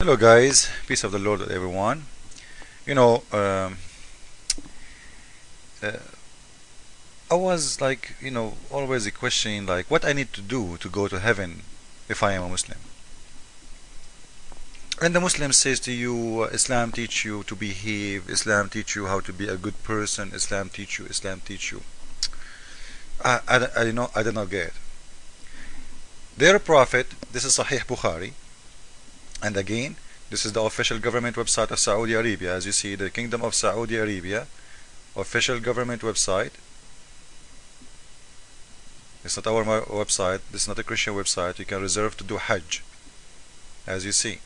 Hello guys, peace of the Lord with everyone. You know, uh, I was like, always questioning like what I need to do to go to heaven if I am a Muslim. And the Muslim says to you, Islam teach you to behave, Islam teach you how to be a good person, Islam teach you, Islam teach you. I did not get it. Their prophet, this is Sahih Bukhari, and again, this is the official government website of Saudi Arabia. As you see, the Kingdom of Saudi Arabia official government website. It's not our website, this is not a Christian website. You can reserve to do Hajj. As you see,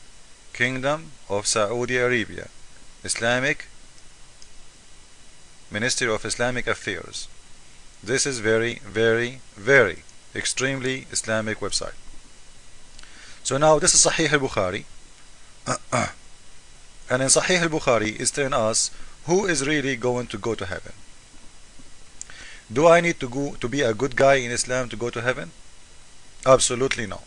Kingdom of Saudi Arabia, Islamic Ministry of Islamic Affairs. This is very, very, very extremely Islamic website. So now this is Sahih al-Bukhari. And in Sahih al-Bukhari is telling us who is really going to go to heaven. Do I need to go to be a good guy in Islam to go to heaven? Absolutely no.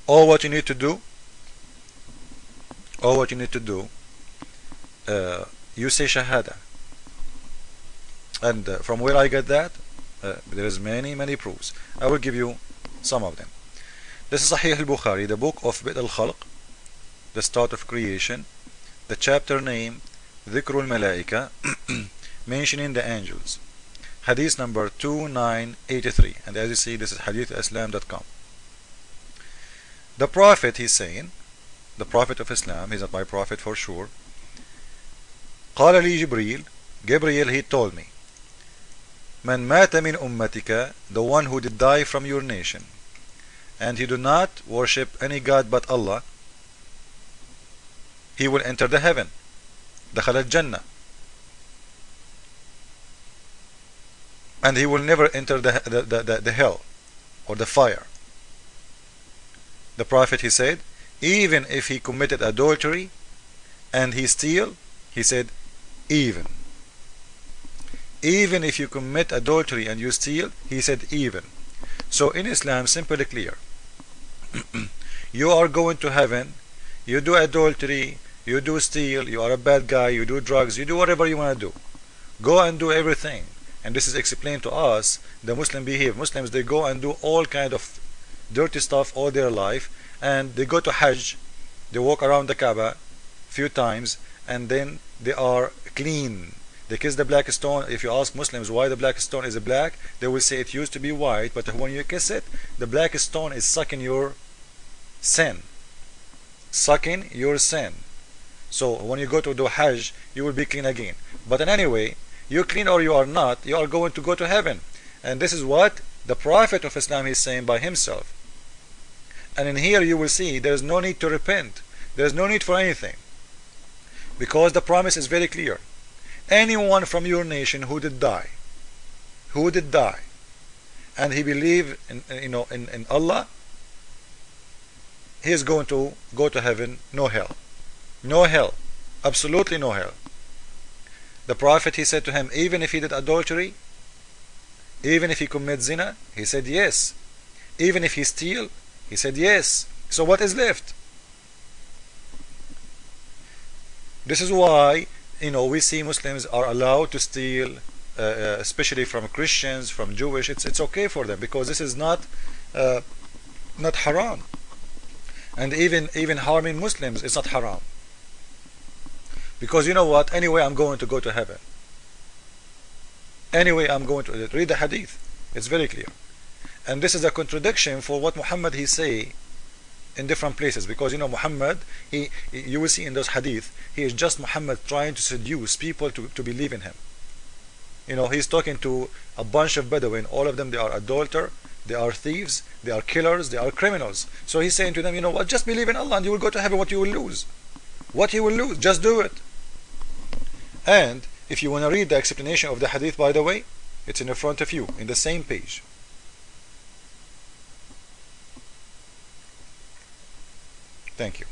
All what you need to do, you say Shahada. And from where I get that, there is many proofs. I will give you some of them. This is Sahih al-Bukhari, the book of Bid al-Khalq, the start of creation, the chapter name Dhikrul Malaika, mentioning the angels. Hadith number 2983. And as you see, this is hadithislam.com. The Prophet, he's saying, the Prophet of Islam, he's not my Prophet for sure. قال لي جبريل, Gabriel, he told me, Man mata min ummatika, the one who did die from your nation, and he do not worship any God but Allah, he will enter the heaven. دخل الجنة. And he will never enter the hell or the fire. The Prophet, he said, even if he committed adultery and he steal, he said, even if you commit adultery and you steal, he said even. So in Islam, simply clear. You are going to heaven, you do adultery, you do steal, you are a bad guy, you do drugs, you do whatever you want to do. Go and do everything. And this is explained to us, the Muslim behave. Muslims, they go and do all kind of dirty stuff all their life, and they go to Hajj, they walk around the Kaaba few times, and then they are clean. They kiss the black stone. If you ask Muslims why the black stone is black, they will say it used to be white, but when you kiss it, the black stone is sucking your sin. Sucking your sin. So when you go to do Hajj, you will be clean again. But in any way, you clean or you are not, you are going to go to heaven. And this is what the Prophet of Islam is saying by himself. And in here you will see there is no need to repent. There is no need for anything. Because the promise is very clear. Anyone from your nation who did die, and he believed in Allah, he is going to go to heaven. No hell, absolutely no hell. The Prophet, he said to him, even if he did adultery, even if he commit zina, he said yes. Even if he steal, he said yes. So what is left? This is why we see Muslims are allowed to steal, especially from Christians, from Jewish. It's okay for them because this is not haram. And even harming Muslims is not haram. Because you know what? Anyway, I'm going to go to heaven. Anyway, I'm going to read the hadith. It's very clear. And this is a contradiction for what Muhammad he say in different places, because Muhammad, you will see in those hadith, he is just Muhammad trying to seduce people to believe in him. He's talking to a bunch of Bedouin. All of them, they are adulterers, they are thieves, they are killers, they are criminals. So he's saying to them, you know what, just believe in Allah and you will go to heaven. What you will lose? What you will lose? Just do it. And if you want to read the explanation of the hadith, by the way, it's in the front of you in the same page. Thank you.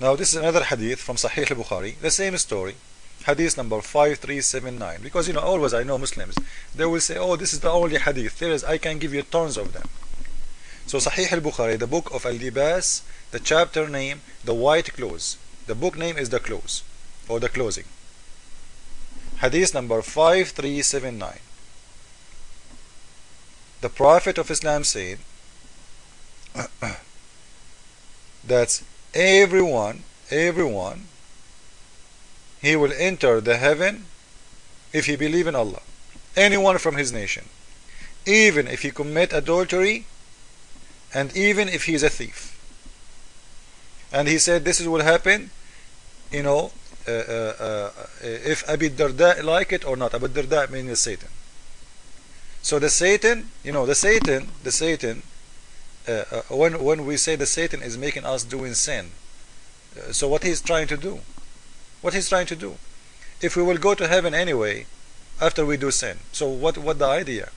Now this is another hadith from Sahih al-Bukhari, the same story, hadith number 5379. Because always I know Muslims, they will say, oh, this is the only hadith there is. I can give you tons of them. So Sahih al-Bukhari, the book of al-libas, the chapter name, the white clothes. The book name is the clothes, or the clothing. Hadith number 5379. The Prophet of Islam said that everyone, he will enter the heaven if he believe in Allah. Anyone from his nation, even if he commit adultery, and even if he is a thief. And he said this will happen, you know, if Abi Darda like it or not. Abu Darda means Satan. So the Satan, you know, the Satan, when we say the Satan is making us doing sin, so what he's trying to do? What he's trying to do? If we will go to heaven anyway after we do sin, so what the idea?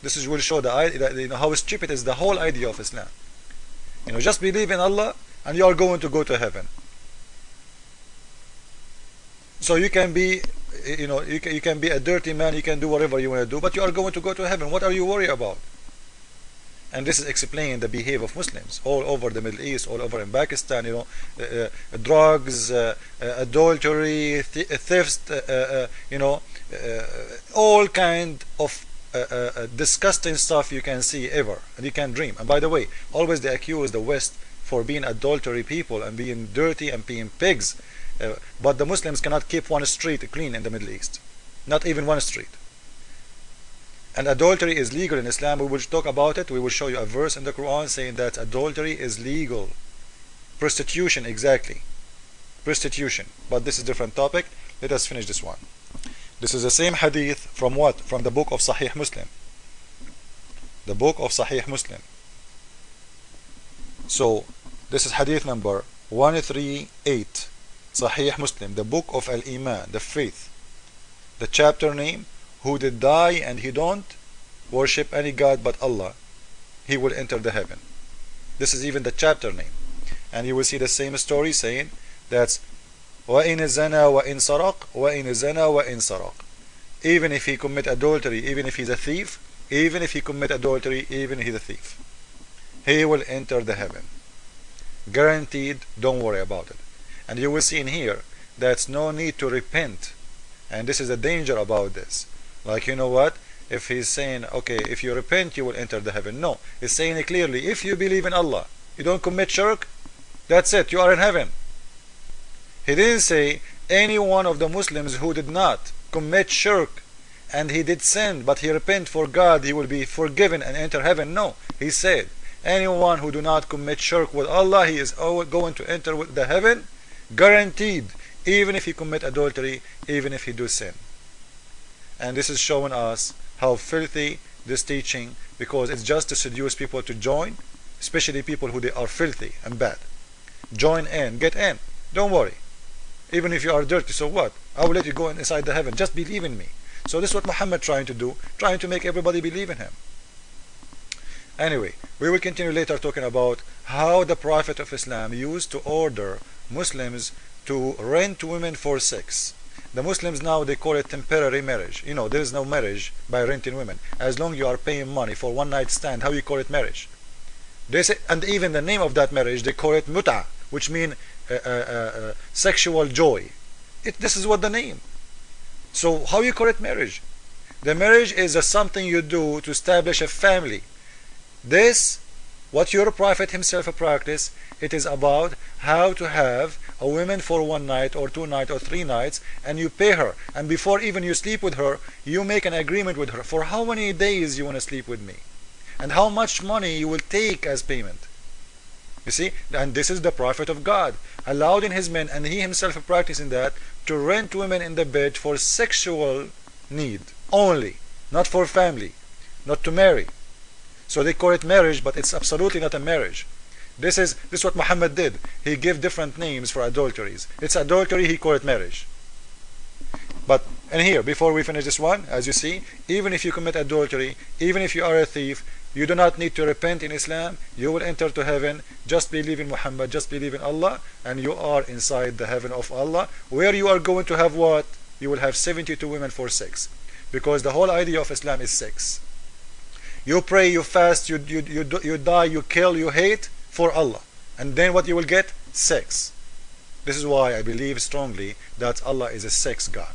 This is will show the idea, you know, how stupid is the whole idea of Islam. You know, just believe in Allah and you are going to go to heaven. So you can be, you know, you can be a dirty man, you can do whatever you want to do, but you are going to go to heaven. What are you worried about? And this is explaining the behavior of Muslims all over the Middle East, all over in Pakistan, you know, drugs, adultery, thefts, you know, all kind of disgusting stuff you can see ever, and you can dream. And by the way, always they accuse the West for being adultery people and being dirty and being pigs. But the Muslims cannot keep one street clean in the Middle East, not even one street. And adultery is legal in Islam. We will talk about it. We will show you a verse in the Quran saying that adultery is legal. Prostitution, exactly, prostitution, but this is a different topic. Let us finish this one. This is the same hadith from what? From the book of Sahih Muslim. The book of Sahih Muslim. So this is hadith number 138, Sahih Muslim, the book of Al-Iman, the faith. The chapter name, who did die and he don't worship any god but Allah, he will enter the heaven. This is even the chapter name. And you will see the same story saying that's وَإِنْ زَنَا وَإِنْ سَرَقْ وَإِنْ زَنَا وَإِنْ سَرَقْ. Even if he commit adultery, even if he's a thief, even if he commit adultery, even if he's a thief, he will enter the heaven. Guaranteed, don't worry about it. And you will see in here that's no need to repent. And this is the danger about this. Like, you know what? If he's saying, okay, if you repent, you will enter the heaven. No, he's saying it clearly. If you believe in Allah, you don't commit shirk, that's it, you are in heaven. He didn't say any one of the Muslims who did not commit shirk and he did sin, but he repent for God, he will be forgiven and enter heaven. No, he said anyone who do not commit shirk with Allah, he is going to enter with the heaven, guaranteed, even if he commit adultery, even if he do sin. And this is showing us how filthy this teaching, because it's just to seduce people to join, especially people who they are filthy and bad. Join in, get in, don't worry. Even if you are dirty, so what? I will let you go inside the heaven, just believe in me. So this is what Muhammad trying to do, trying to make everybody believe in him. Anyway, we will continue later talking about how the Prophet of Islam used to order Muslims to rent women for sex. The Muslims now, they call it temporary marriage. You know, there is no marriage by renting women. As long as you are paying money for one night stand, how you call it marriage? They say, and even the name of that marriage, they call it muta, which means sexual joy. This is what the name. So how you call it marriage? The marriage is something you do to establish a family. This, what your Prophet himself practiced, it is about how to have a woman for one night or 2 nights or 3 nights, and you pay her, and before even you sleep with her, you make an agreement with her for how many days you want to sleep with me and how much money you will take as payment. You see, and this is the Prophet of God allowed in his men, and he himself practicing that, to rent women in the bed for sexual need only, not for family, not to marry. So they call it marriage, but it's absolutely not a marriage. This is what Muhammad did. He gave different names for adulteries. It's adultery, he called it marriage. But and here, before we finish this one, as you see, even if you commit adultery, even if you are a thief, you do not need to repent in Islam. You will enter to heaven. Just believe in Muhammad, just believe in Allah, and you are inside the heaven of Allah, where you are going to have what? You will have 72 women for sex. Because the whole idea of Islam is sex. You pray, you fast, you die, you kill, you hate for Allah. And then what you will get? Sex. This is why I believe strongly that Allah is a sex God.